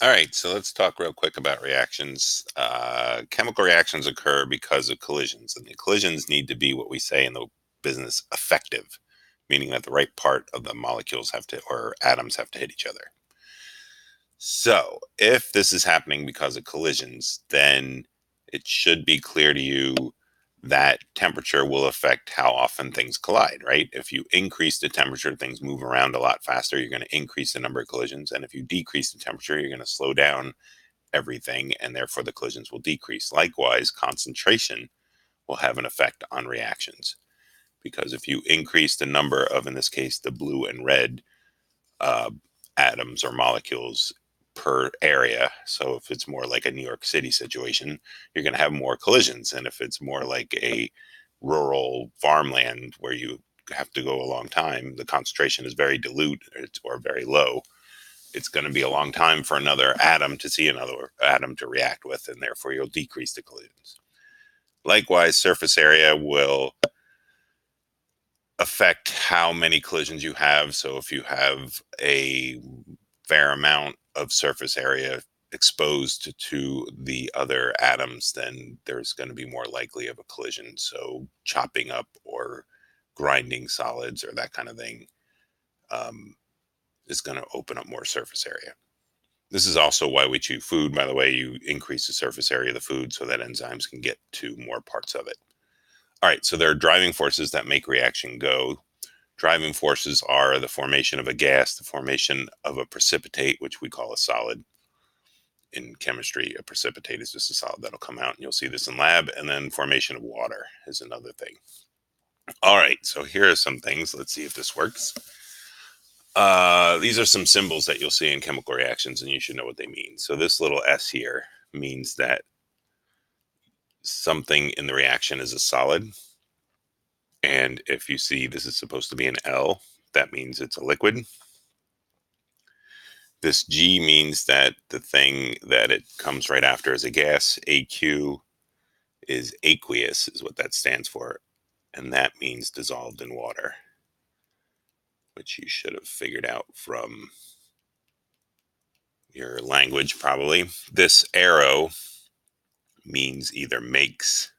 All right, so let's talk real quick about reactions. Chemical reactions occur because of collisions, and the collisions need to be what we say in the business effective, meaning that the right part of the molecules have to, or atoms have to hit each other. So, if this is happening because of collisions, then it should be clear to you that temperature will affect how often things collide, right? If you increase the temperature, things move around a lot faster. You're going to increase the number of collisions. And if you decrease the temperature, you're going to slow down everything, and therefore the collisions will decrease. Likewise, concentration will have an effect on reactions because if you increase the number of, in this case, the blue and red uh, atoms or molecules per area. So if it's more like a New York City situation, you're going to have more collisions. And if it's more like a rural farmland where you have to go a long time, the concentration is very dilute or very low. It's going to be a long time for another atom to see another atom to react with, and therefore you'll decrease the collisions. Likewise, surface area will affect how many collisions you have. So if you have a fair amount of surface area exposed to the other atoms, then there's going to be more likely of a collision. So chopping up or grinding solids or that kind of thing um, is going to open up more surface area. This is also why we chew food, by the way. You increase the surface area of the food so that enzymes can get to more parts of it. All right, so there are driving forces that make reaction go. Driving forces are the formation of a gas, the formation of a precipitate, which we call a solid. In chemistry, a precipitate is just a solid that'll come out, and you'll see this in lab. And then formation of water is another thing. All right, so here are some things. Let's see if this works. These are some symbols that you'll see in chemical reactions, and you should know what they mean. So this little S here means that something in the reaction is a solid. And if you see this is supposed to be an L, that means it's a liquid. This G means that the thing that it comes right after is a gas. AQ is aqueous, is what that stands for. And that means dissolved in water, which you should have figured out from your language probably. This arrow means either makes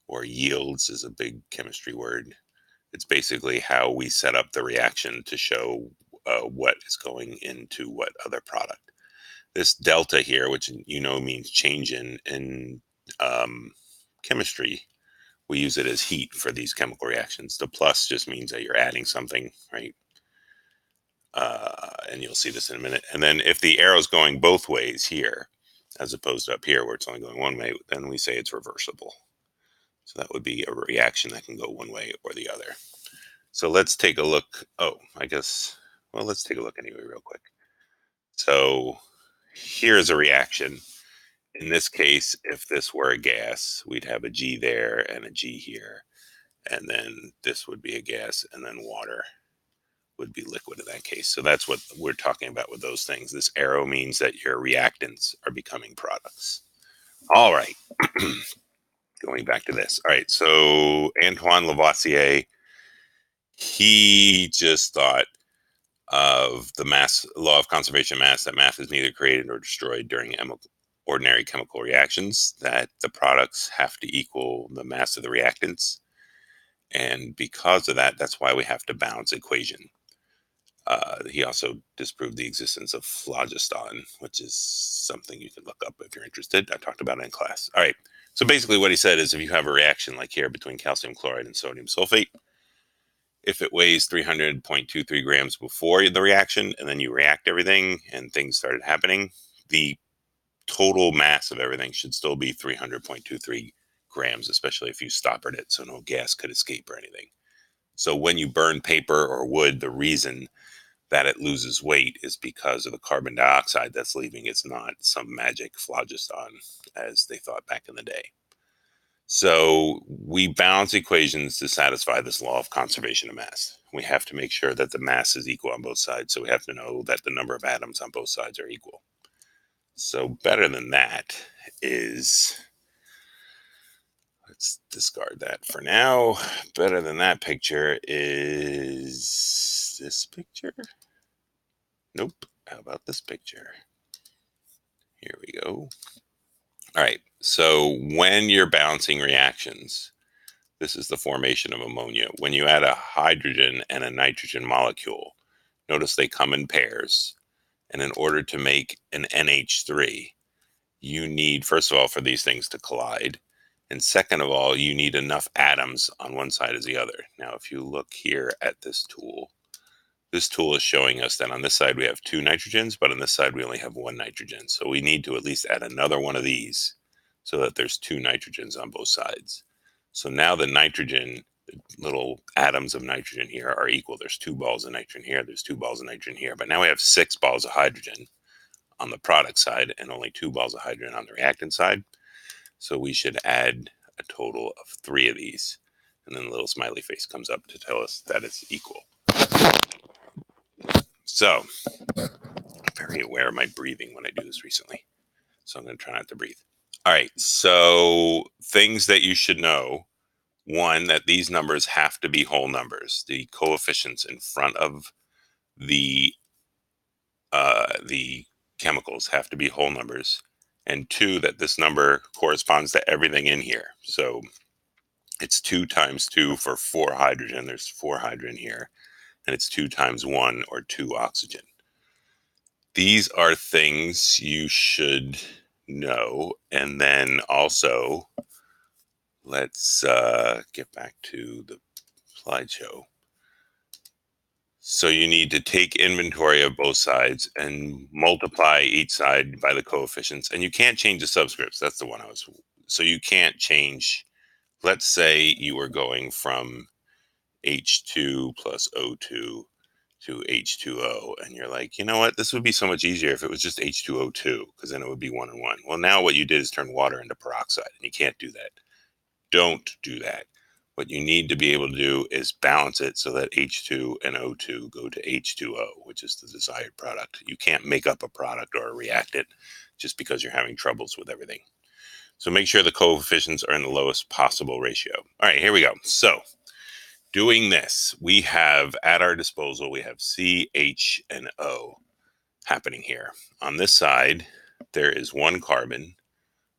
or yields, is a big chemistry word. It's basically how we set up the reaction to show what is going into what other product. This delta here, which means change in chemistry, we use it as heat for these chemical reactions. The plus just means that you're adding something, right? And you'll see this in a minute. And then if the arrow's going both ways here, as opposed to up here where it's only going one way, then we say it's reversible. So that would be a reaction that can go one way or the other. So let's take a look. Oh, let's take a look anyway, real quick. So here's a reaction. In this case, if this were a gas, we'd have a G there and a G here. And then this would be a gas, and then water would be liquid in that case. So that's what we're talking about with those things. This arrow means that your reactants are becoming products. All right. Going back to this. All right. So Antoine Lavoisier, he just thought of the mass law of conservation of mass, that mass is neither created nor destroyed during ordinary chemical reactions, that the products have to equal the mass of the reactants. And because of that, that's why we have to balance equation. He also disproved the existence of phlogiston, which is something you can look up if you're interested. I talked about it in class. All right. So basically, what he said is if you have a reaction like here between calcium chloride and sodium sulfate, if it weighs 300.23 grams before the reaction and then you react everything and things started happening, the total mass of everything should still be 300.23 grams, especially if you stoppered it so no gas could escape or anything. So when you burn paper or wood, the reason that it loses weight is because of the carbon dioxide that's leaving. It's not some magic phlogiston as they thought back in the day. So we balance equations to satisfy this law of conservation of mass. We have to make sure that the mass is equal on both sides. So we have to know that the number of atoms on both sides are equal. So better than that is, let's discard that for now. Better than that picture is this picture. Nope. How about this picture? Here we go. All right, so when you're balancing reactions, this is the formation of ammonia. When you add a hydrogen and a nitrogen molecule, notice they come in pairs. And in order to make an NH3, you need, first of all, for these things to collide. And second of all, you need enough atoms on one side as the other. Now, if you look here at this tool is showing us that on this side we have 2 nitrogens, but on this side we only have 1 nitrogen. So we need to at least add another one of these so that there's 2 nitrogens on both sides. So now the nitrogen, the little atoms of nitrogen here are equal. There's 2 balls of nitrogen here, there's 2 balls of nitrogen here, but now we have 6 balls of hydrogen on the product side and only 2 balls of hydrogen on the reactant side. So we should add a total of 3 of these. And then the little smiley face comes up to tell us that it's equal. So I'm very aware of my breathing when I do this recently. So I'm going to try not to breathe. All right. So things that you should know. One, that these numbers have to be whole numbers. The coefficients in front of the chemicals have to be whole numbers. And 2, that this number corresponds to everything in here. So it's 2 times 2 for 4 hydrogen. There's 4 hydrogen here. And it's 2 times 1 or 2 oxygen. These are things you should know. And then also, let's get back to the slideshow. So you need to take inventory of both sides and multiply each side by the coefficients. And you can't change the subscripts. That's the one I was. So you can't change. Let's say you were going from H2 plus O2 to H2O. And you're like, you know what? This would be so much easier if it was just H2O2, because then it would be 1 and 1. Well, now what you did is turn water into peroxide, and you can't do that. Don't do that. What you need to be able to do is balance it so that H2 and O2 go to H2O, which is the desired product. You can't make up a product or a reactant just because you're having troubles with everything. So make sure the coefficients are in the lowest possible ratio. All right, here we go. So doing this, we have at our disposal, we have C, H, and O happening here. On this side, there is 1 carbon,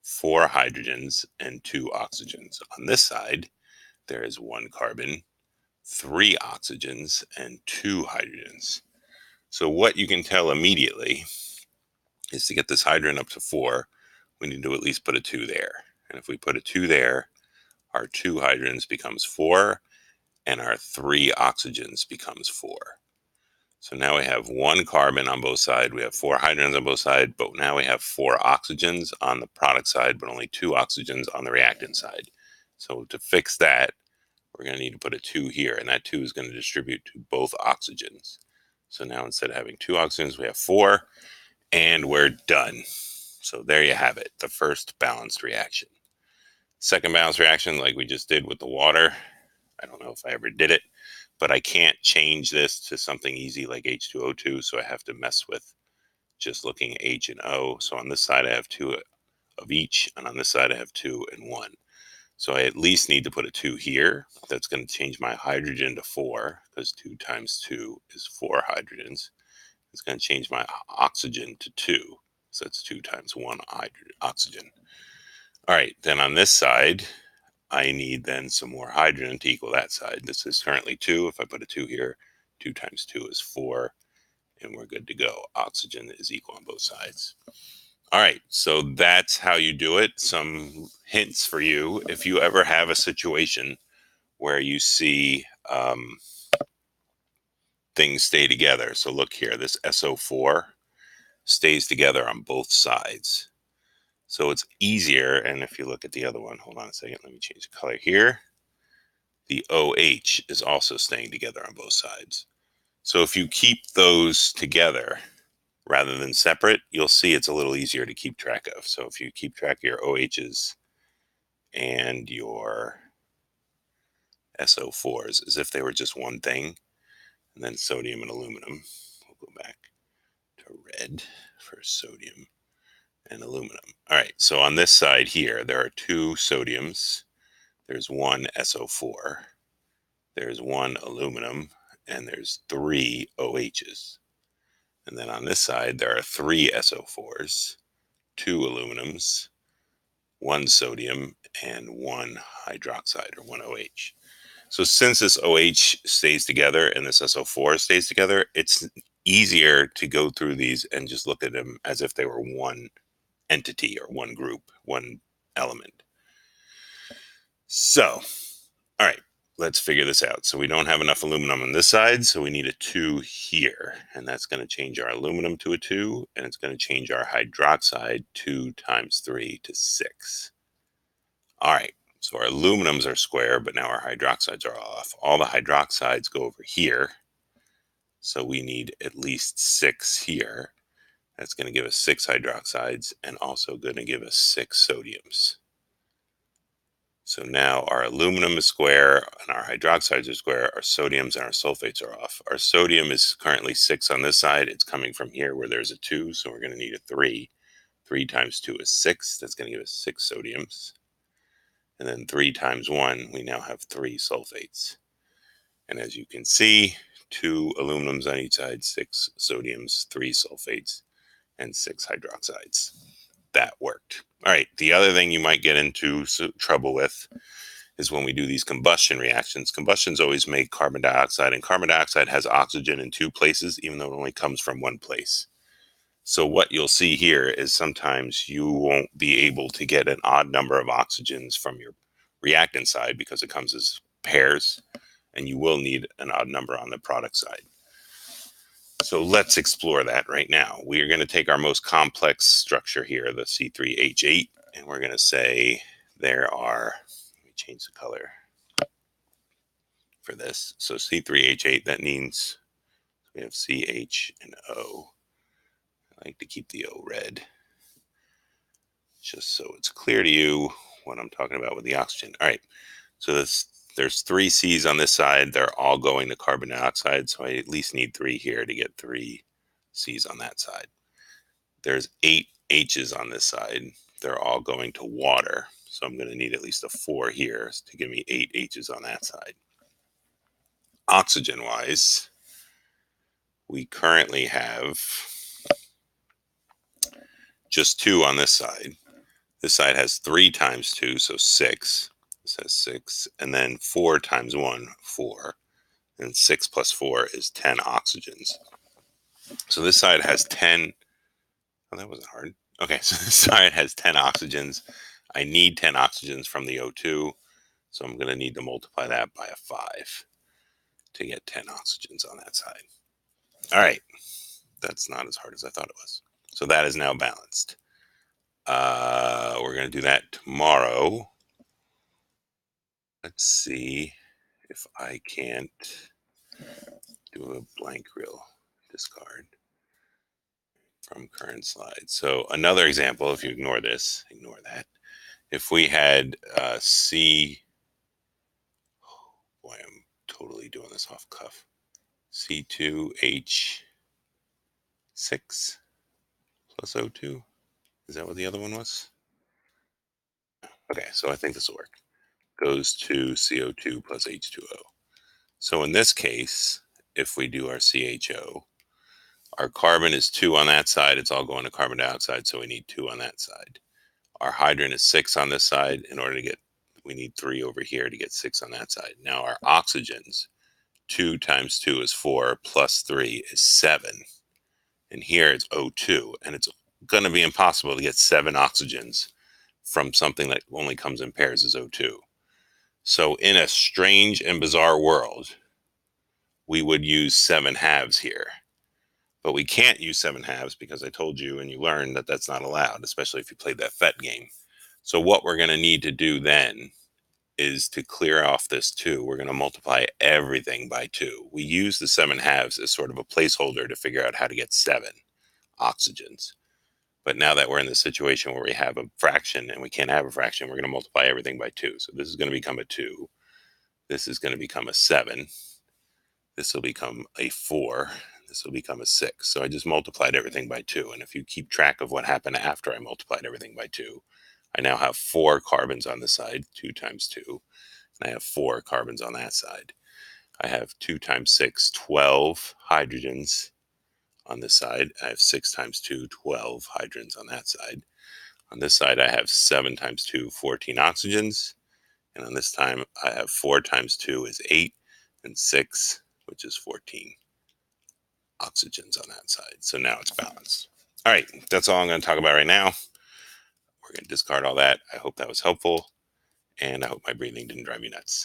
4 hydrogens, and 2 oxygens. On this side, there is 1 carbon, 3 oxygens, and 2 hydrogens. So what you can tell immediately is to get this hydrogen up to 4, we need to at least put a 2 there. And if we put a 2 there, our 2 hydrogens becomes 4, and our 3 oxygens becomes 4. So now we have 1 carbon on both sides, we have 4 hydrogens on both sides, but now we have 4 oxygens on the product side, but only 2 oxygens on the reactant side. So to fix that, we're going to need to put a 2 here, and that 2 is going to distribute to both oxygens. So now instead of having 2 oxygens, we have 4, and we're done. So there you have it, the first balanced reaction. Second balanced reaction, like we just did with the water, I don't know if I ever did it, but I can't change this to something easy like H2O2, so I have to mess with just looking at H and O. So on this side I have 2 of each, and on this side I have 2 and 1. So I at least need to put a 2 here. That's going to change my hydrogen to 4, because 2 times 2 is 4 hydrogens. It's going to change my oxygen to 2. So that's 2 times 1 oxygen. All right, then on this side, I need then some more hydrogen to equal that side. This is currently 2. If I put a 2 here, 2 times 2 is 4, and we're good to go. Oxygen is equal on both sides. All right, so that's how you do it. Some hints for you. If you ever have a situation where you see things stay together. So look here, this SO4 stays together on both sides. So it's easier, and if you look at the other one, hold on a second, let me change the color here. The OH is also staying together on both sides. So if you keep those together rather than separate, you'll see it's a little easier to keep track of. So if you keep track of your OHs and your SO4s as if they were just one thing, and then sodium and aluminum. We'll go back to red for sodium and aluminum. All right, so on this side here, there are 2 sodiums. There's 1 SO4. There's 1 aluminum, and there's 3 OHs. And then on this side, there are 3 SO4s, 2 aluminums, 1 sodium, and 1 hydroxide, or 1 OH. So since this OH stays together and this SO4 stays together, it's easier to go through these and just look at them as if they were one entity or one group, one element. So, all right, let's figure this out. So we don't have enough aluminum on this side, so we need a 2 here. And that's going to change our aluminum to a 2, and it's going to change our hydroxide 2 times 3 to 6. All right, so our aluminums are square, but now our hydroxides are off. All the hydroxides go over here. So we need at least 6 here. That's going to give us 6 hydroxides and also going to give us 6 sodiums. So now our aluminum is square and our hydroxides are square. Our sodiums and our sulfates are off. Our sodium is currently 6 on this side. It's coming from here where there's a 2, so we're going to need a 3. 3 times 2 is 6. That's going to give us 6 sodiums. And then 3 times 1, we now have 3 sulfates. And as you can see, 2 aluminums on each side, 6 sodiums, 3 sulfates, and 6 hydroxides. That worked. All right, the other thing you might get into trouble with is when we do these combustion reactions. Combustions always make carbon dioxide, and carbon dioxide has oxygen in 2 places, even though it only comes from 1 place. So what you'll see here is sometimes you won't be able to get an odd number of oxygens from your reactant side because it comes as pairs, and you will need an odd number on the product side. So let's explore that right now. We are going to take our most complex structure here, the C3H8, and we're going to say there are, let me change the color for this. So C3H8, that means we have CH and O. I like to keep the O red, just so it's clear to you what I'm talking about with the oxygen. All right, so there's 3 C's on this side. They're all going to carbon dioxide, so I at least need 3 here to get 3 C's on that side. There's 8 H's on this side. They're all going to water, so I'm going to need at least a 4 here to give me 8 H's on that side. Oxygen-wise, we currently have just 2 on this side. This side has 3 times 2, so 6. This has 6. And then 4 times 1, 4. And 6 plus 4 is 10 oxygens. So this side has 10. Oh, that wasn't hard. Okay, so this side has 10 oxygens. I need 10 oxygens from the O2. So I'm going to need to multiply that by a 5 to get 10 oxygens on that side. All right. That's not as hard as I thought it was. So that is now balanced. We're going to do that tomorrow. Let's see if I can't do a blank reel discard from current slide. So another example, if you ignore this, ignore that. If we had C, oh boy, I'm totally doing this off cuff. C2H6 plus O2. Is that what the other one was? Okay, so I think this will work. Goes to CO2 plus H2O. So in this case, if we do our CHO, our carbon is 2 on that side. It's all going to carbon dioxide, so we need 2 on that side. Our hydrogen is 6 on this side. In order to get, we need 3 over here to get 6 on that side. Now our oxygens, 2 times 2 is 4, plus 3 is 7. And here it's O2, and it's going to be impossible to get 7 oxygens from something that only comes in pairs as O2. So in a strange and bizarre world, we would use 7 halves here. But we can't use 7 halves because I told you and you learned that that's not allowed, especially if you played that FET game. So what we're going to need to do then is to clear off this 2. We're going to multiply everything by 2. We use the 7 halves as sort of a placeholder to figure out how to get 7 oxygens. But now that we're in the situation where we have a fraction and we can't have a fraction, we're going to multiply everything by 2. So this is going to become a 2. This is going to become a 7. This will become a 4. This will become a 6. So I just multiplied everything by 2. And if you keep track of what happened after I multiplied everything by 2, I now have 4 carbons on this side, 2 times 2. And I have 4 carbons on that side. I have 2 times 6, 12 hydrogens On this side, I have 6 times 2, 12 hydrogens on that side. On this side, I have 7 times 2, 14 oxygens. And on this time, I have 4 times 2 is 8, and 6, which is 14 oxygens on that side. So now it's balanced. All right, that's all I'm going to talk about right now. We're going to discard all that. I hope that was helpful, and I hope my breathing didn't drive you nuts.